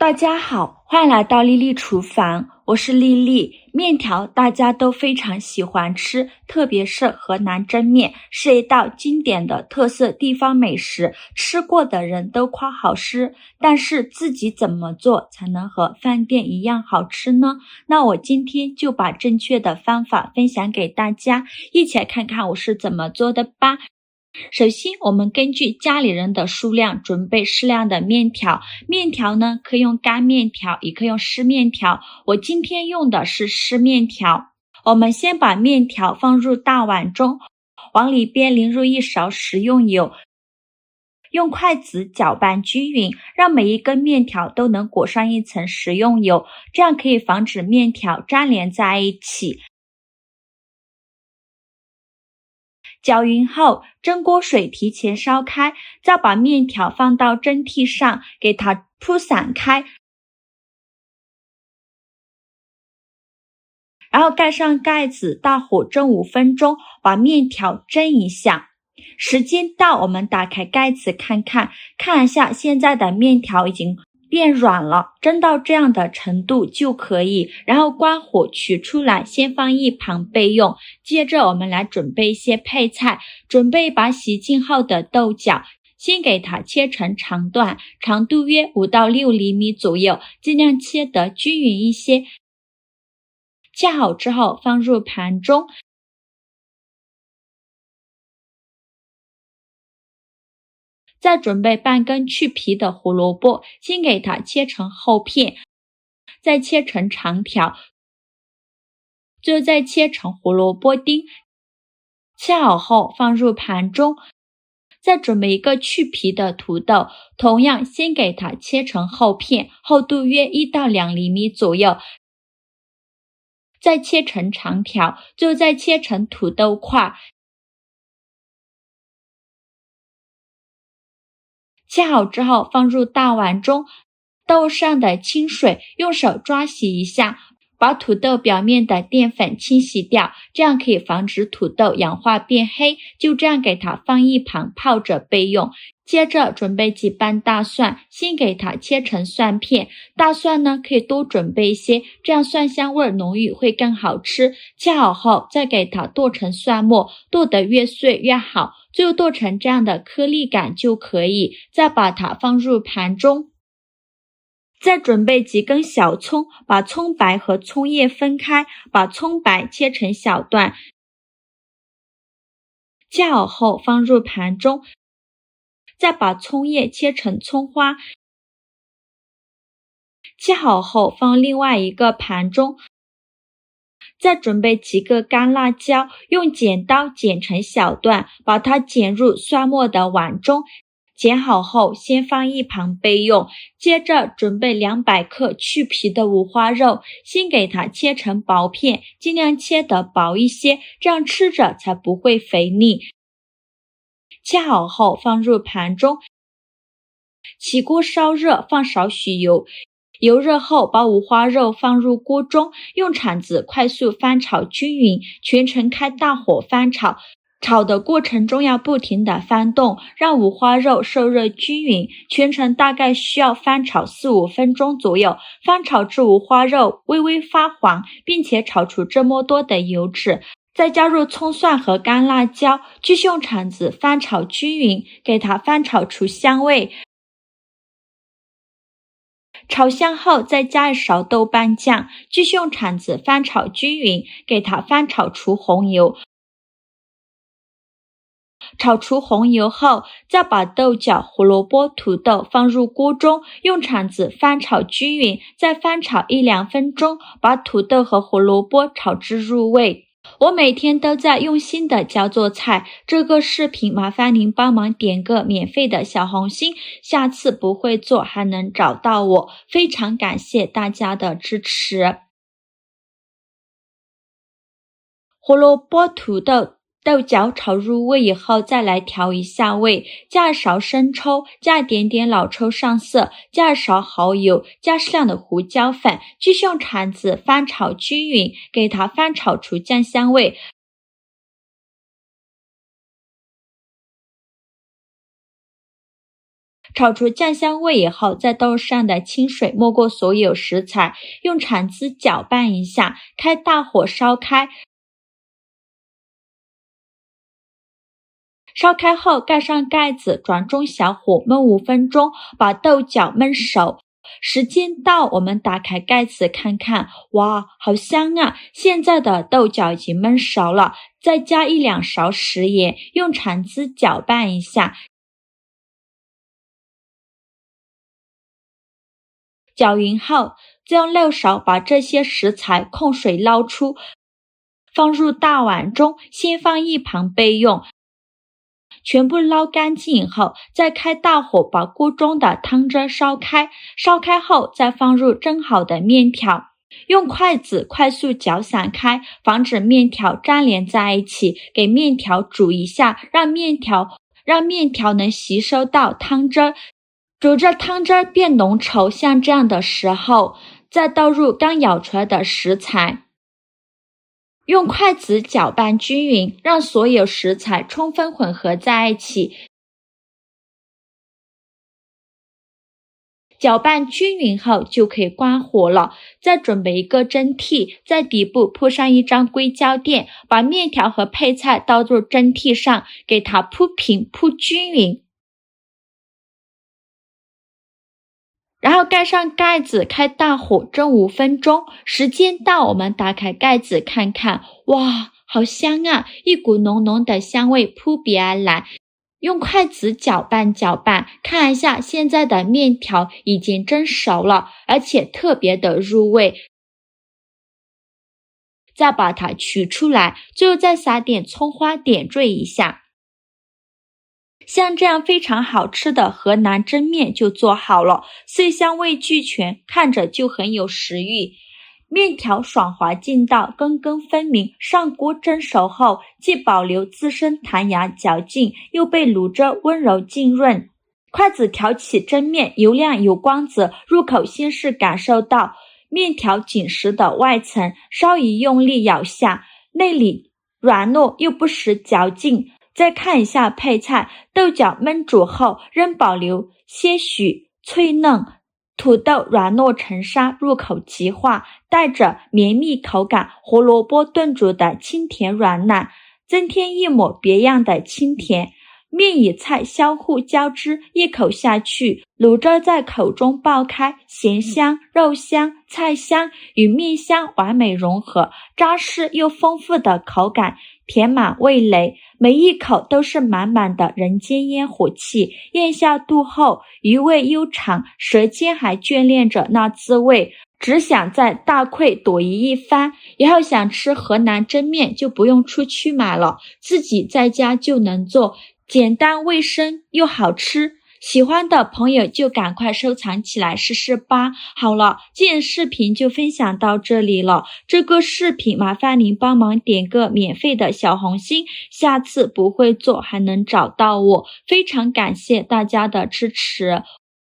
大家好，欢迎来到丽丽厨房，我是丽丽。面条大家都非常喜欢吃，特别是河南蒸面，是一道经典的特色地方美食，吃过的人都夸好吃。但是自己怎么做才能和饭店一样好吃呢？那我今天就把正确的方法分享给大家，一起来看看我是怎么做的吧。首先，我们根据家里人的数量准备适量的面条。面条呢，可以用干面条，也可以用湿面条。我今天用的是湿面条。我们先把面条放入大碗中，往里边淋入1勺食用油，用筷子搅拌均匀，让每一根面条都能裹上一层食用油，这样可以防止面条粘连在一起。搅匀后，蒸锅水提前烧开，再把面条放到蒸屉上，给它铺散开，然后盖上盖子，大火蒸5分钟，把面条蒸一下。时间到，我们打开盖子看一下，现在的面条已经变软了，蒸到这样的程度就可以，然后关火取出来，先放一旁备用。接着我们来准备一些配菜，准备一把洗净后的豆角，先给它切成长段，长度约5到6厘米左右，尽量切得均匀一些。切好之后放入盘中，再准备半根去皮的胡萝卜，先给它切成厚片，再切成长条，最后再切成胡萝卜丁。切好后放入盘中，再准备一个去皮的土豆，同样先给它切成厚片，厚度约1到2厘米左右，再切成长条，最后再切成土豆块。切好之后放入大碗中，豆上的清水用手抓洗一下，把土豆表面的淀粉清洗掉，这样可以防止土豆氧化变黑，就这样给它放一旁泡着备用。接着准备几瓣大蒜，先给它切成蒜片，大蒜呢可以多准备一些，这样蒜香味浓郁会更好吃。切好后再给它剁成蒜末，剁得越碎越好，最后剁成这样的颗粒感就可以，再把它放入盘中。再准备几根小葱，把葱白和葱叶分开，把葱白切成小段，切好后放入盘中，再把葱叶切成葱花，切好后放另外一个盘中。再准备几个干辣椒，用剪刀剪成小段，把它剪入蒜末的碗中，剪好后先放一旁备用。接着准备200克去皮的五花肉，先给它切成薄片，尽量切得薄一些，这样吃着才不会肥腻。切好后放入盘中，起锅烧热，放少许油，油热后把五花肉放入锅中，用铲子快速翻炒均匀，全程开大火翻炒。炒的过程中要不停地翻动，让五花肉受热均匀，全程大概需要翻炒4-5分钟左右。翻炒至五花肉微微发黄，并且炒出这么多的油脂，再加入葱蒜和干辣椒，继续用铲子翻炒均匀，给它翻炒出香味。炒香后再加1勺豆瓣酱，继续用铲子翻炒均匀，给它翻炒出红油。炒出红油后，再把豆角、胡萝卜、土豆放入锅中，用铲子翻炒均匀，再翻炒1-2分钟，把土豆和胡萝卜炒至入味。我每天都在用心的教做菜，这个视频麻烦您帮忙点个免费的小红心，下次不会做还能找到我，非常感谢大家的支持。胡萝卜、土豆、豆角炒入味以后，再来调一下味，加1勺生抽，加一点点老抽上色，加1勺蚝油，加适量的胡椒粉，继续用铲子翻炒均匀，给它翻炒出酱香味。炒出酱香味以后，在豆上的清水没过所有食材，用铲子搅拌一下，开大火烧开。烧开后盖上盖子，转中小火焖5分钟，把豆角焖熟。时间到，我们打开盖子看看，哇，好香啊！现在的豆角已经焖熟了，再加1-2勺食盐，用铲子搅拌一下。搅匀后，再用漏勺把这些食材控水捞出，放入大碗中，先放一旁备用。全部捞干净以后，再开大火把锅中的汤汁烧开。烧开后，再放入蒸好的面条，用筷子快速搅散开，防止面条粘连在一起。给面条煮一下，让面条能吸收到汤汁。煮着汤汁变浓稠，像这样的时候，再倒入刚舀出来的食材。用筷子搅拌均匀，让所有食材充分混合在一起。搅拌均匀后就可以关火了。再准备一个蒸屉，在底部铺上一张硅胶垫，把面条和配菜倒入蒸屉上，给它铺平铺均匀。然后盖上盖子，开大火蒸5分钟。时间到，我们打开盖子看看，哇，好香啊！一股浓浓的香味扑鼻而来。用筷子搅拌搅拌，看一下现在的面条已经蒸熟了，而且特别的入味。再把它取出来，最后再撒点葱花点缀一下。像这样非常好吃的河南蒸面就做好了，色香味俱全，看着就很有食欲。面条爽滑劲道，根根分明，上锅蒸熟后，既保留自身弹牙嚼劲，又被卤汁温柔浸润。筷子挑起蒸面，油亮有光泽，入口先是感受到面条紧实的外层，稍一用力咬下，内里软糯又不失嚼劲。再看一下配菜，豆角焖煮后仍保留些许脆嫩，土豆软糯成沙，入口即化，带着绵密口感。胡萝卜炖煮的清甜软烂，增添一抹别样的清甜。面与菜相互交织，一口下去，卤汁在口中爆开，咸香、肉香、菜香与面香完美融合，扎实又丰富的口感填满味蕾，每一口都是满满的人间烟火气。咽下肚后，余味悠长，舌尖还眷恋着那滋味，只想在大溃朵颐一番。以后想吃河南蒸面就不用出去买了，自己在家就能做，简单卫生又好吃。喜欢的朋友就赶快收藏起来试试吧。好了，今天视频就分享到这里了。这个视频麻烦您帮忙点个免费的小红心，下次不会做还能找到我。非常感谢大家的支持。